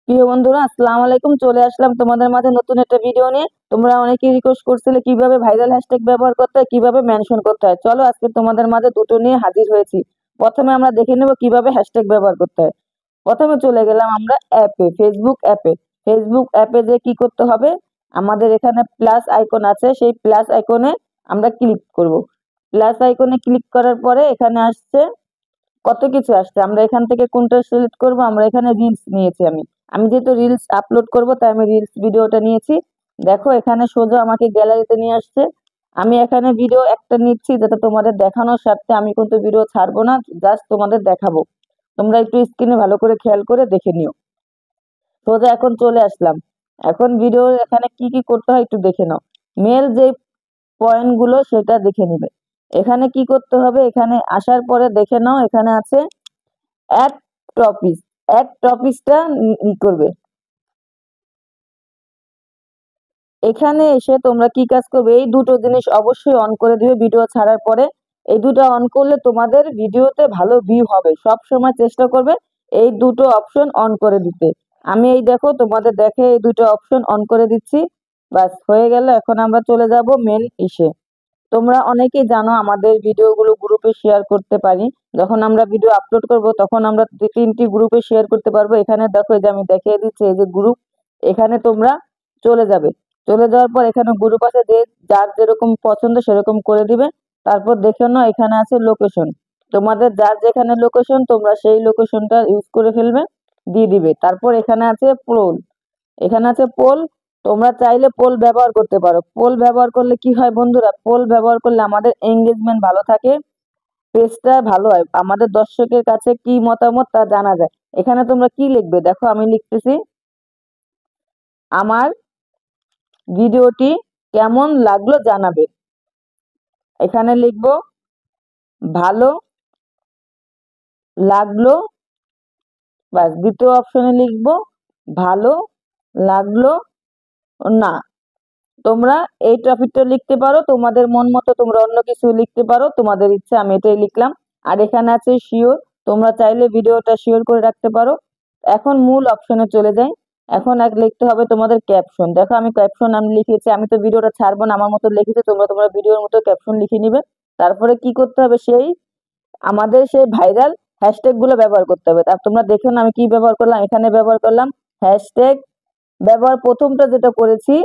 প্রিয় বন্ধুরা, আসসালামু আলাইকুম। চলে আসলাম তোমাদের মাঝে নতুন একটা ভিডিও নিয়ে। তোমরা অনেকেই রিকোয়েস্ট করছিলে কিভাবে ভাইরাল হ্যাশট্যাগ ব্যবহার করতে হয়, কিভাবে মেনশন করতে হয়। চলো আজকে তোমাদের মাঝে দুটো নিয়ে হাজির হয়েছি। প্রথমে আমরা দেখে নেব কিভাবে হ্যাশট্যাগ ব্যবহার করতে হয়। প্রথমে চলে গেলাম আমরা অ্যাপে, ফেসবুক অ্যাপে। ফেসবুক অ্যাপে যে কি করতে হবে, আমাদের এখানে প্লাস আইকন আছে, সেই প্লাস আইকনে আমরা ক্লিক করব। প্লাস আইকনে ক্লিক করার পরে এখানে আসছে কত কিছু আসছে। আমরা এখান থেকে কোনটা সিলেক্ট করব, আমরা এখানে রিলস নিয়েছি। আমি যেহেতু রিলস আপলোড করব তাই আমি রিলস ভিডিওটা নিয়েছি। দেখো এখানে সোজা আমাকে গ্যালারিতে নিয়ে আসছে। আমি এখানে ভিডিও একটা নিচ্ছি যাতে তোমাদের দেখানোর স্বার্থে, আমি কিন্তু ভিডিও ছাড়বো না, জাস্ট তোমাদের দেখাবো। তোমরা একটু স্ক্রিনে ভালো করে খেয়াল করে দেখে নিও। সোজা এখন চলে আসলাম। এখন ভিডিও এখানে কি কি করতে হয় একটু দেখে নাও। মেল যে পয়েন্ট গুলো সেটা দেখে নিবে। এখানে কি করতে হবে, এখানে আসার পরে দেখে নাও, এখানে আছে অ্যাড টপিক। অ্যাড টপিকটা ই করবে। এখানে এসে তোমরা কি কাজ করবে, এই দুটো জিনিস অবশ্যই অন করে দিবে ভিডিও ছাড়ার পরে। এই দুটো অন করলে তোমাদের ভিডিওতে ভালো ভিউ হবে। সব সময় চেষ্টা করবে এই দুটো অপশন অন করে দিতে। আমি এই দেখো তোমাদের দেখে এই দুটো অপশন অন করে দিচ্ছি। বাস হয়ে গেল। এখন আমরা চলে যাব মেন ইসে। তোমরা অনেকেই জানো আমাদের ভিডিওগুলো গ্রুপে শেয়ার করতে পারি। যখন আমরা ভিডিও আপলোড করব তখন আমরা 3টি গ্রুপে শেয়ার করতে পারবো। এখানে দেখো, এই যে আমি দেখিয়ে দিচ্ছি, এই যে গ্রুপ। এখানে তোমরা চলে যাবে। চলে যাওয়ার পর এখানে গ্রুপ আছে, যে যার যেরকম পছন্দ সেরকম করে দিবে। তারপর দেখে নাও এখানে আছে লোকেশন। তোমাদের যার যেখানে লোকেশন তোমরা সেই লোকেশনটা ইউজ করে ফেলবে, দিয়ে দিবে। তারপর এখানে আছে পোল। এখানে আছে পোল। তোমরা চাইলে পোল ব্যবহার করতে পারো। পোল ব্যবহার করলে কি হয় বন্ধুরা, পোল ব্যবহার করলে আমাদের এঙ্গেজমেন্ট ভালো থাকে, পেজটা ভালো হয়, আমাদের দর্শকের কাছে কি মতামত তা জানা যায়। এখানে তোমরা কি লিখবে দেখো, আমি লিখতেছি, আমার ভিডিওটি কেমন লাগলো জানাবে। এখানে লিখবো ভালো লাগলো। বাস, দ্বিতীয় অপশনে লিখবো ভালো লাগলো না। তোমরা এই টপিকটা লিখতে পারো, তোমাদের মন মতো তোমরা অন্য কিছু লিখতে পারো, তোমাদের ইচ্ছা। আমি এটাই লিখলাম। আর এখানে আছে শিওর। তোমরা চাইলে ভিডিওটা শিওর করে রাখতে পারো। এখন মূল অপশনে চলে যাই। এখন এক লিখতে হবে তোমাদের ক্যাপশন। দেখো আমি ক্যাপশন আমি লিখেছি। আমি তো ভিডিওটা ছাড়বো না, আমার মতো লিখেছি, তোমরা তোমরা ভিডিওর মতো ক্যাপশন লিখে নিবে। তারপরে কি করতে হবে, আমাদের সেই ভাইরাল হ্যাশট্যাগ গুলো ব্যবহার করতে হবে। আর তোমরা দেখো না আমি কি ব্যবহার করলাম। এখানে ব্যবহার করলাম হ্যাশট্যাগ ব্যবহার। প্রথমটা যেটা করেছি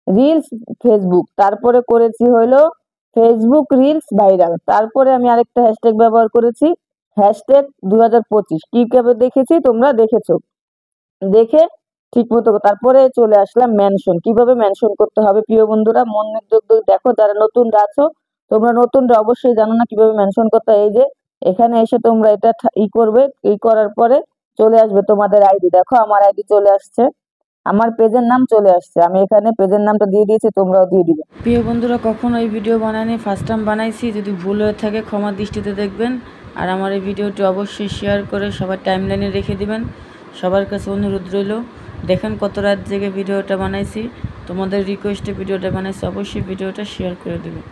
রিলস ফেসবুক, তারপরে করেছি হলো ফেসবুক রিলস ভাইরাল। তারপরে আমি আরেকটা হ্যাশট্যাগ ব্যবহার করেছি হ্যাশট্যাগ 2025। কিভাবে দেখেছি তোমরা দেখেছো, দেখে ঠিক মতো। তারপরে চলে আসলাম মেনশন। কিভাবে মেনশন করতে হবে প্রিয় বন্ধুরা, মন দিয়ে দেখো। যারা নতুনরা আছো, তোমরা নতুনরা অবশ্যই জানো না কিভাবে মেনশন করতে হয়। এই যে এখানে এসে তোমরা এটা করবে। করার পরে চলে আসবে তোমাদের আইডি। দেখো আমার আইডি চলে আসছে, আমার পেজের নাম চলে আসছে। আমি এখানে পেজের নামটা দিয়ে দিয়েছি, তোমরাও দিয়ে দিবে। প্রিয় বন্ধুরা, কখনো এই ভিডিও বানাইনি, ফার্স্ট টাইম বানাইছি। যদি ভুল হয়ে থাকে ক্ষমা দৃষ্টিতে দেখবেন। আর আমার এই ভিডিওটি অবশ্যই শেয়ার করে সবার টাইমলাইনে রেখে দিবেন। সবার কাছে অনুরোধ রইল, দেখেন কত রাত জেগে ভিডিওটা বানাইছি, তোমাদের রিকোয়েস্টে ভিডিওটা বানাইছি, অবশ্যই ভিডিওটা শেয়ার করে দেবেন।